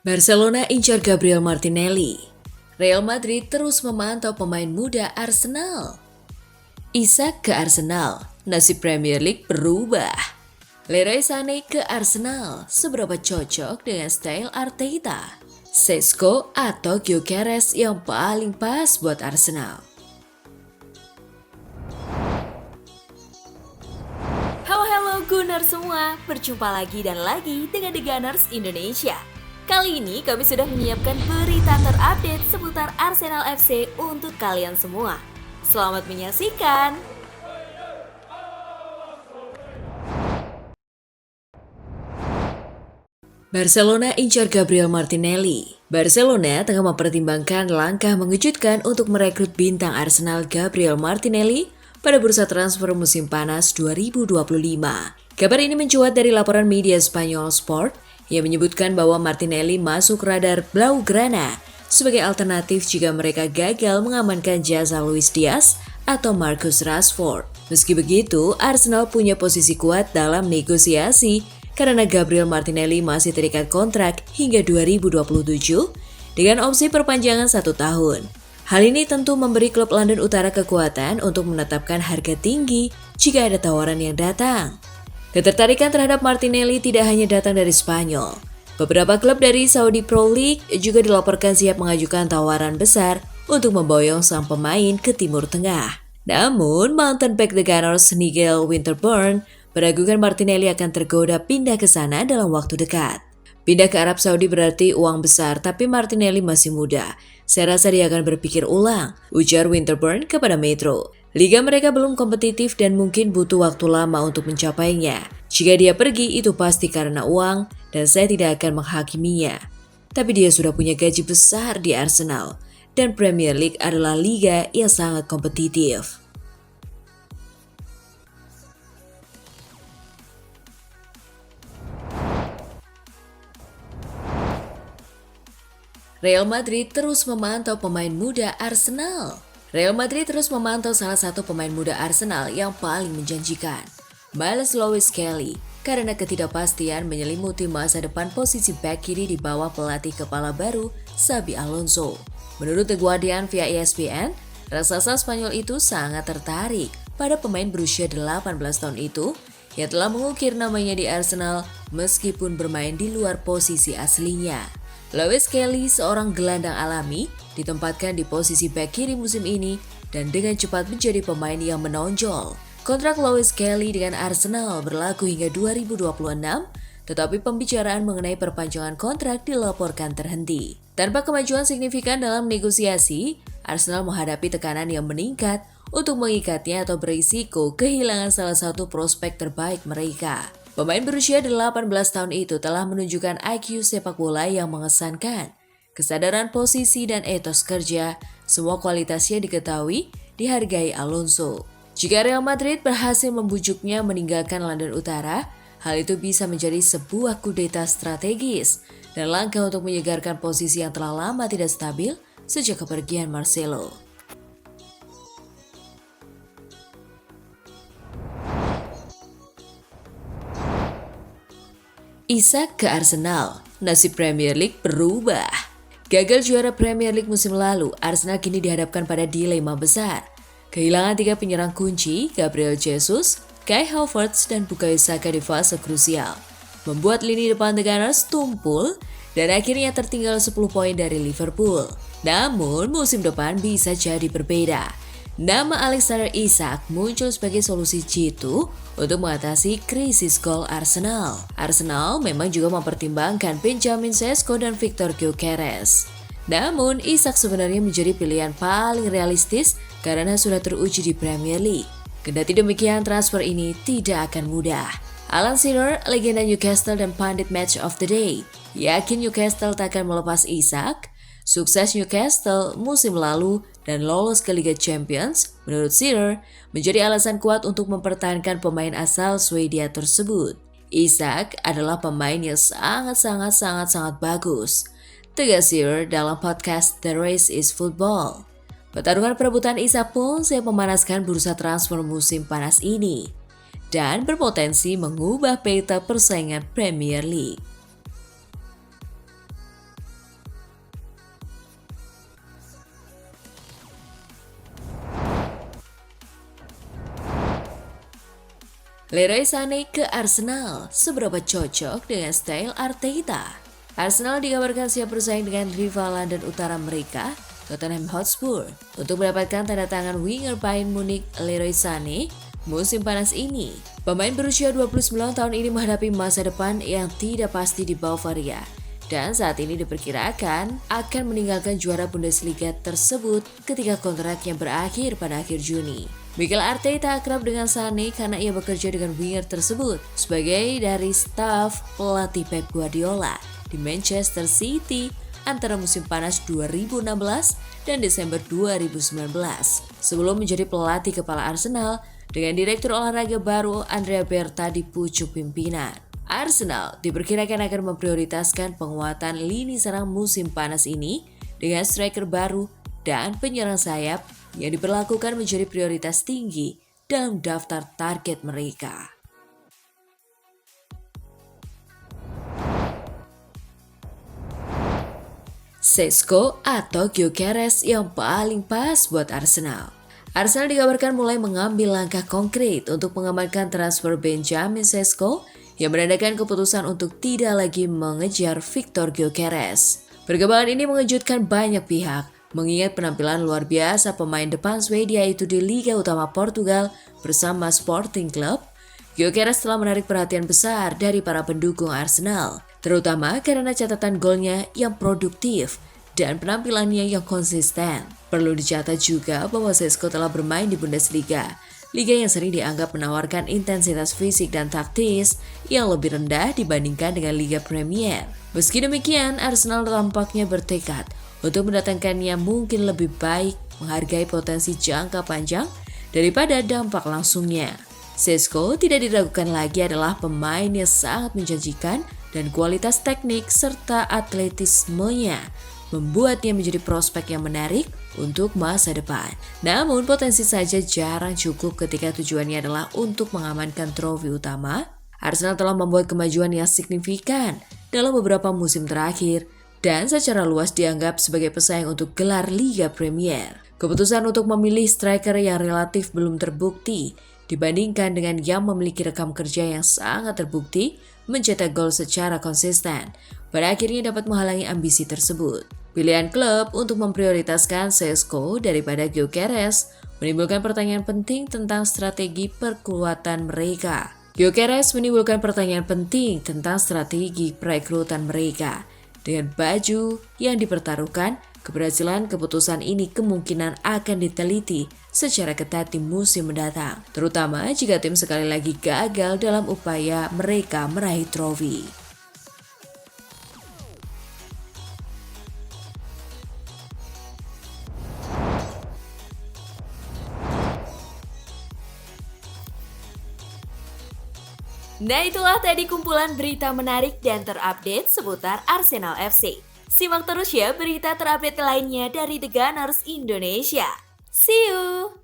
Barcelona incar Gabriel Martinelli. Real Madrid terus memantau pemain muda Arsenal. Isak ke Arsenal, nasib Premier League berubah. Leroy Sané ke Arsenal, seberapa cocok dengan style Arteta? Sesko atau Gyökeres yang paling pas buat Arsenal? Halo Gunners semua, berjumpa lagi dan lagi dengan The Gunners Indonesia. Kali ini kami sudah menyiapkan berita terupdate seputar Arsenal FC untuk kalian semua. Selamat menyaksikan! Barcelona incar Gabriel Martinelli. Barcelona tengah mempertimbangkan langkah mengejutkan untuk merekrut bintang Arsenal Gabriel Martinelli pada bursa transfer musim panas 2025. Kabar ini mencuat dari laporan media Spanyol Sport yang menyebutkan bahwa Martinelli masuk radar Blaugrana sebagai alternatif jika mereka gagal mengamankan jasa Luis Diaz atau Marcus Rashford. Meski begitu, Arsenal punya posisi kuat dalam negosiasi karena Gabriel Martinelli masih terikat kontrak hingga 2027 dengan opsi perpanjangan 1 tahun. Hal ini tentu memberi klub London Utara kekuatan untuk menetapkan harga tinggi jika ada tawaran yang datang. Ketertarikan terhadap Martinelli tidak hanya datang dari Spanyol. Beberapa klub dari Saudi Pro League juga dilaporkan siap mengajukan tawaran besar untuk memboyong sang pemain ke Timur Tengah. Namun, mantan back The Gunners Nigel Winterburn meragukan Martinelli akan tergoda pindah ke sana dalam waktu dekat. Pindah ke Arab Saudi berarti uang besar, tapi Martinelli masih muda. Saya rasa dia akan berpikir ulang, ujar Winterburn kepada Metro. Liga mereka belum kompetitif dan mungkin butuh waktu lama untuk mencapainya. Jika dia pergi, itu pasti karena uang dan saya tidak akan menghakiminya. Tapi dia sudah punya gaji besar di Arsenal, dan Premier League adalah liga yang sangat kompetitif. Real Madrid terus memantau pemain muda Arsenal. Real Madrid terus memantau salah satu pemain muda Arsenal yang paling menjanjikan, Miles Lewis-Kelly, karena ketidakpastian menyelimuti masa depan posisi back kiri di bawah pelatih kepala baru Xabi Alonso. Menurut The Guardian via ESPN, raksasa Spanyol itu sangat tertarik pada pemain berusia 18 tahun itu yang telah mengukir namanya di Arsenal meskipun bermain di luar posisi aslinya. Lewis-Kelly, seorang gelandang alami, ditempatkan di posisi bek kiri musim ini dan dengan cepat menjadi pemain yang menonjol. Kontrak Lewis-Kelly dengan Arsenal berlaku hingga 2026, tetapi pembicaraan mengenai perpanjangan kontrak dilaporkan terhenti. Tanpa kemajuan signifikan dalam negosiasi, Arsenal menghadapi tekanan yang meningkat untuk mengikatnya atau berisiko kehilangan salah satu prospek terbaik mereka. Pemain berusia 18 tahun itu telah menunjukkan IQ sepak bola yang mengesankan. Kesadaran posisi dan etos kerja, semua kualitasnya diketahui, dihargai Alonso. Jika Real Madrid berhasil membujuknya meninggalkan London Utara, hal itu bisa menjadi sebuah kudeta strategis dan langkah untuk menyegarkan posisi yang telah lama tidak stabil sejak kepergian Marcelo. Isak ke Arsenal, nasib Premier League berubah. Gagal juara Premier League musim lalu, Arsenal kini dihadapkan pada dilema besar. Kehilangan 3 penyerang kunci, Gabriel Jesus, Kai Havertz, dan Bukayo Saka di fase krusial, membuat lini depan The Gunners tumpul dan akhirnya tertinggal 10 poin dari Liverpool. Namun, musim depan bisa jadi berbeda. Nama Alexander Isak muncul sebagai solusi jitu untuk mengatasi krisis gol Arsenal. Arsenal memang juga mempertimbangkan Benjamin Sesko dan Victor Gyökeres. Namun, Isak sebenarnya menjadi pilihan paling realistis karena sudah teruji di Premier League. Kendati demikian, transfer ini tidak akan mudah. Alan Shearer, legenda Newcastle dan pandit Match of the Day, yakin Newcastle takkan melepas Isak. Sukses Newcastle musim lalu dan lolos ke Liga Champions, menurut Shearer, menjadi alasan kuat untuk mempertahankan pemain asal Swedia tersebut. Isak adalah pemain yang sangat bagus, tegas Shearer dalam podcast The Race is Football. Pertarungan perebutan Isak pun siap memanaskan bursa transfer musim panas ini dan berpotensi mengubah peta persaingan Premier League. Leroy Sané ke Arsenal, seberapa cocok dengan style Arteta? Arsenal dikabarkan siap bersaing dengan rival London utara mereka, Tottenham Hotspur, untuk mendapatkan tanda tangan winger Bayern Munich Leroy Sané musim panas ini. Pemain berusia 29 tahun ini menghadapi masa depan yang tidak pasti di Bavaria, dan saat ini diperkirakan akan meninggalkan juara Bundesliga tersebut ketika kontraknya berakhir pada akhir Juni. Mikel Arteta akrab dengan Sané karena ia bekerja dengan winger tersebut sebagai dari staf pelatih Pep Guardiola di Manchester City antara musim panas 2016 dan Desember 2019 sebelum menjadi pelatih kepala Arsenal dengan direktur olahraga baru Andrea Berta di pucuk pimpinan. Arsenal diperkirakan akan memprioritaskan penguatan lini serang musim panas ini dengan striker baru dan penyerang sayap yang diperlakukan menjadi prioritas tinggi dalam daftar target mereka. Šeško atau Gyökeres yang paling pas buat Arsenal. Arsenal dikabarkan mulai mengambil langkah konkret untuk mengamankan transfer Benjamin Šeško yang menandakan keputusan untuk tidak lagi mengejar Victor Gyökeres. Perkembangan ini mengejutkan banyak pihak, mengingat penampilan luar biasa pemain depan Swedia itu di Liga Utama Portugal bersama Sporting Club. Gyökeres telah menarik perhatian besar dari para pendukung Arsenal, terutama karena catatan golnya yang produktif dan penampilannya yang konsisten. Perlu dicatat juga bahwa Šeško telah bermain di Bundesliga, liga yang sering dianggap menawarkan intensitas fisik dan taktis yang lebih rendah dibandingkan dengan Liga Premier. Meski demikian, Arsenal tampaknya bertekad untuk mendatangkannya mungkin lebih baik menghargai potensi jangka panjang daripada dampak langsungnya. Šeško tidak diragukan lagi adalah pemain yang sangat menjanjikan dan kualitas teknik serta atletismenya membuatnya menjadi prospek yang menarik untuk masa depan. Namun potensi saja jarang cukup ketika tujuannya adalah untuk mengamankan trofi utama. Arsenal telah membuat kemajuan yang signifikan dalam beberapa musim terakhir dan secara luas dianggap sebagai pesaing untuk gelar Liga Premier. Keputusan untuk memilih striker yang relatif belum terbukti dibandingkan dengan yang memiliki rekam kerja yang sangat terbukti mencetak gol secara konsisten, pada akhirnya dapat menghalangi ambisi tersebut. Pilihan klub untuk memprioritaskan Šeško daripada Gyökeres menimbulkan pertanyaan penting tentang strategi perkuatan mereka. Gyökeres menimbulkan pertanyaan penting tentang strategi perekrutan mereka. Dengan baju yang dipertaruhkan, keberhasilan keputusan ini kemungkinan akan diteliti secara ketat di musim mendatang, terutama jika tim sekali lagi gagal dalam upaya mereka meraih trofi. Nah, itulah tadi kumpulan berita menarik dan terupdate seputar Arsenal FC. Simak terus ya berita terupdate lainnya dari The Gunners Indonesia. See you!